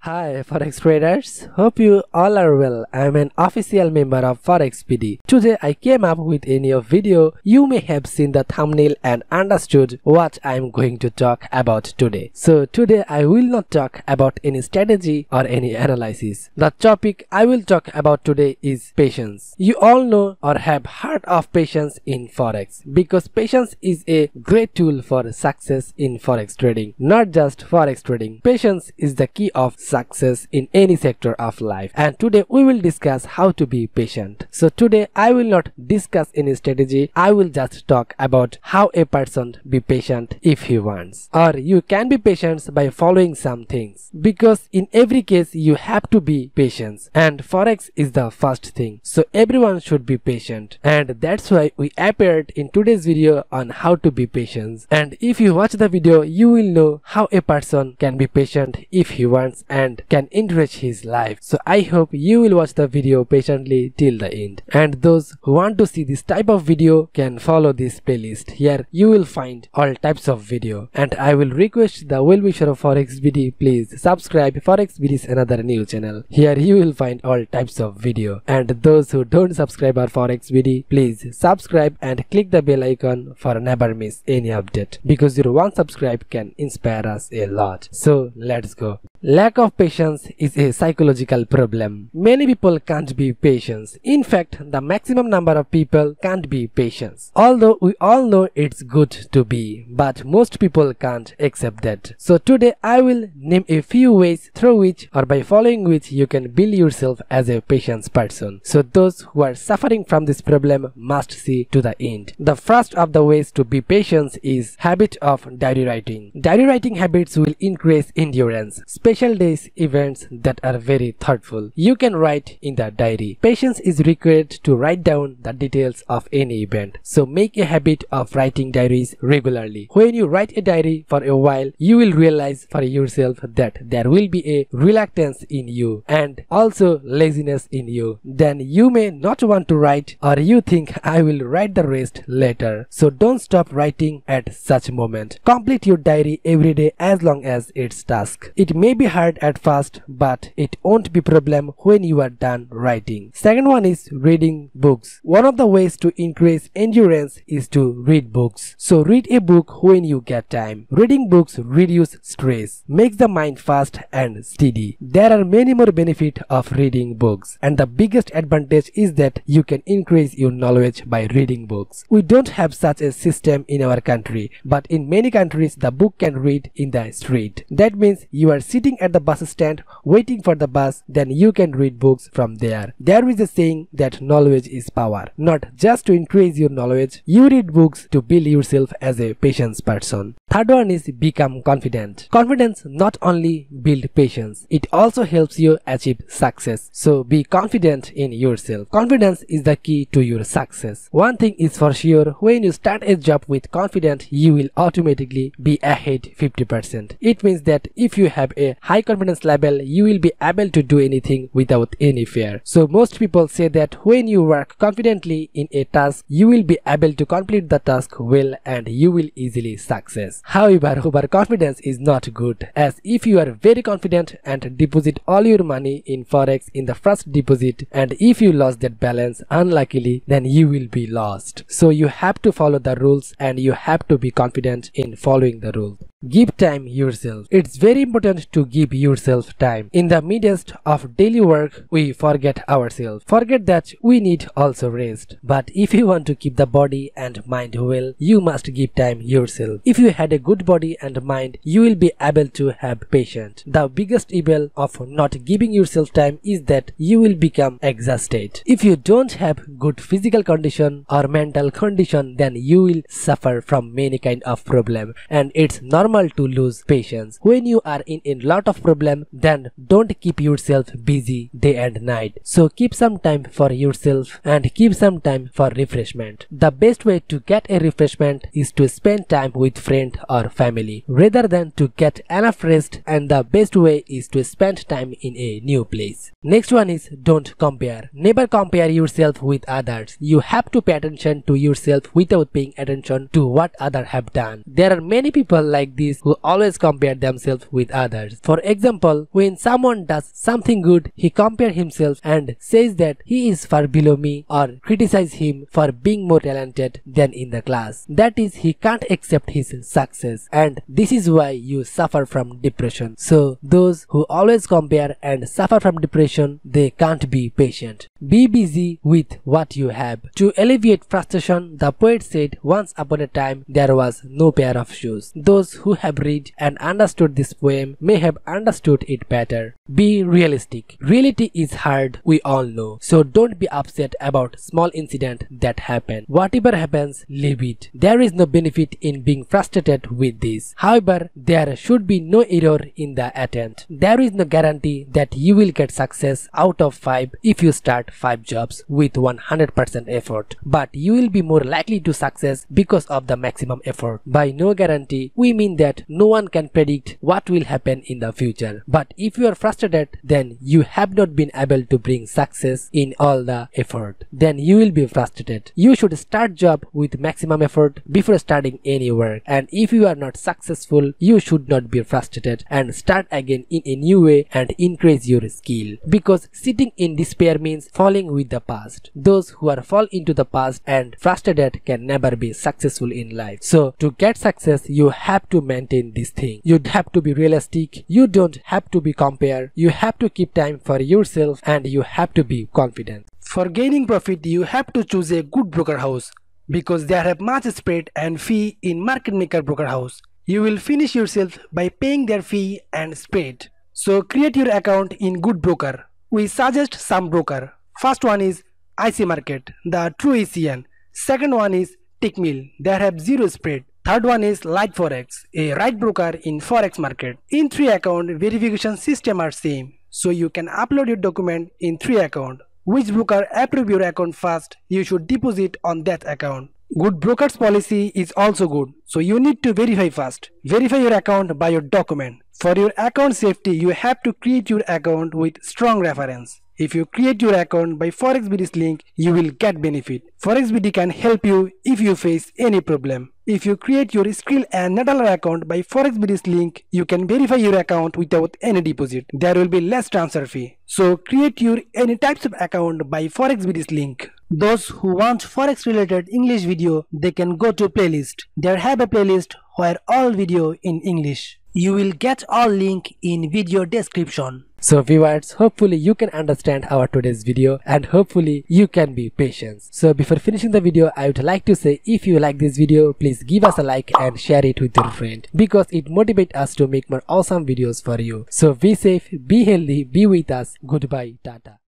Hi Forex traders, hope you all are well. I am an official member of ForexPD. Today I came up with a new video. You may have seen the thumbnail and understood what I am going to talk about today. So today I will not talk about any strategy or any analysis. The topic I will talk about today is patience. You all know or have heard of patience in Forex because patience is a great tool for success in Forex trading. Not just Forex trading. Patience is the key of success in any sector of life, and today we will discuss how to be patient. So today I will not discuss any strategy. I will just talk about how a person be patient if he wants, or you can be patient by following some things, because in every case you have to be patient, and Forex is the first thing, so everyone should be patient, and that's why we appeared in today's video on how to be patient. And if you watch the video, you will know how a person can be patient if he wants and can enrich his life. So I hope you will watch the video patiently till the end, and those who want to see this type of video can follow this playlist. Here you will find all types of video, and I will request the well-wisher of ForexPD, please subscribe. ForexPD is another new channel. Here you will find all types of video, and those who don't subscribe our ForexPD, please subscribe and click the bell icon for never miss any update, because your one subscribe can inspire us a lot. So let's go. Lack of patience is a psychological problem. Many people can't be patient. In fact, the maximum number of people can't be patient. Although we all know it's good to be, but most people can't accept that. So today I will name a few ways through which or by following which you can build yourself as a patient person. So those who are suffering from this problem must see to the end. The first of the ways to be patient is habit of diary writing. Diary writing habits will increase endurance. Special days, events that are very thoughtful, you can write in the diary. Patience is required to write down the details of any event, so make a habit of writing diaries regularly. When you write a diary for a while, you will realize for yourself that there will be a reluctance in you and also laziness in you. Then you may not want to write, or you think I will write the rest later. So don't stop writing at such moment. Complete your diary every day as long as it's task. It may be hard at first, but it won't be problem when you are done writing. Second one is reading books. One of the ways to increase endurance is to read books. So read a book when you get time. Reading books reduce stress, makes the mind fast and steady. There are many more benefits of reading books, and the biggest advantage is that you can increase your knowledge by reading books. We don't have such a system in our country, but in many countries the book can read in the street. That means you are sitting at the bus stand waiting for the bus, then you can read books from there. There is a saying that knowledge is power. Not just to increase your knowledge, you read books to build yourself as a patient person. Third one is become confident. Confidence not only build patience, it also helps you achieve success. So be confident in yourself. Confidence is the key to your success. One thing is for sure, when you start a job with confidence, you will automatically be ahead 50%. It means that if you have a high confidence level, you will be able to do anything without any fear. So most people say that when you work confidently in a task, you will be able to complete the task well and you will easily success. However, overconfidence is not good, as if you are very confident and deposit all your money in Forex in the first deposit, and if you lost that balance unluckily, then you will be lost. So you have to follow the rules and you have to be confident in following the rules. Give time yourself. It's very important to give yourself time. In the midst of daily work, we forget ourselves. Forget that we need also rest. But if you want to keep the body and mind well, you must give time yourself. If you had a good body and mind, you will be able to have patience. The biggest evil of not giving yourself time is that you will become exhausted. If you don't have good physical condition or mental condition, then you will suffer from many kind of problem, and it's normal to lose patience. When you are in a lot of problem, then don't keep yourself busy day and night. So keep some time for yourself and keep some time for refreshment. The best way to get a refreshment is to spend time with friend or family rather than to get enough rest, and the best way is to spend time in a new place. Next one is don't compare. Never compare yourself with others. You have to pay attention to yourself without paying attention to what others have done. There are many people like this who always compare themselves with others. For example, when someone does something good, he compares himself and says that he is far below me, or criticize him for being more talented than in the class. That is, he can't accept his success, and this is why you suffer from depression. So those who always compare and suffer from depression, they can't be patient. Be busy with what you have. To alleviate frustration, the poet said, once upon a time there was no pair of shoes. Those who have read and understood this poem may have understood it better. Be realistic. Reality is hard, we all know. So don't be upset about small incident that happen. Whatever happens, leave it. There is no benefit in being frustrated with this. However, there should be no error in the attempt. There is no guarantee that you will get success out of 5 if you start 5 jobs with 100% effort. But you will be more likely to success because of the maximum effort. By no guarantee, we mean that no one can predict what will happen in the future. But if you are frustrated, then you have not been able to bring success in all the effort. Then you will be frustrated. You should start job with maximum effort before starting any work. And if you are not successful, you should not be frustrated and start again in a new way and increase your skill. Because sitting in despair means falling with the past. Those who are fall into the past and frustrated can never be successful in life. So to get success, you have to maintain this thing. You have to be realistic. You don't have to be compare. You have to keep time for yourself, and you have to be confident. For gaining profit, you have to choose a good broker house because they have much spread and fee in market maker broker house. You will finish yourself by paying their fee and spread. So create your account in good broker. We suggest some broker. First one is IC Market, the true ACN. Second one is Tickmill, they have zero spread. Third one is Light Forex, a right broker in Forex market. In 3 account, verification system are same. So you can upload your document in 3 account. Which broker approve your account first, you should deposit on that account. Good broker's policy is also good. So you need to verify first. Verify your account by your document. For your account safety, you have to create your account with strong reference. If you create your account by ForexBD's link, you will get benefit. ForexBD can help you if you face any problem. If you create your Skrill and Nettler account by ForexBD's link, you can verify your account without any deposit. There will be less transfer fee. So create your any types of account by ForexBD's link. Those who want Forex related English video, they can go to playlist. There have a playlist where all video in English. You will get all link in video description. So viewers, hopefully you can understand our today's video, and hopefully you can be patient. So before finishing the video, I would like to say, if you like this video, please give us a like and share it with your friend, because it motivates us to make more awesome videos for you. So be safe, be healthy, be with us. Goodbye, Tata.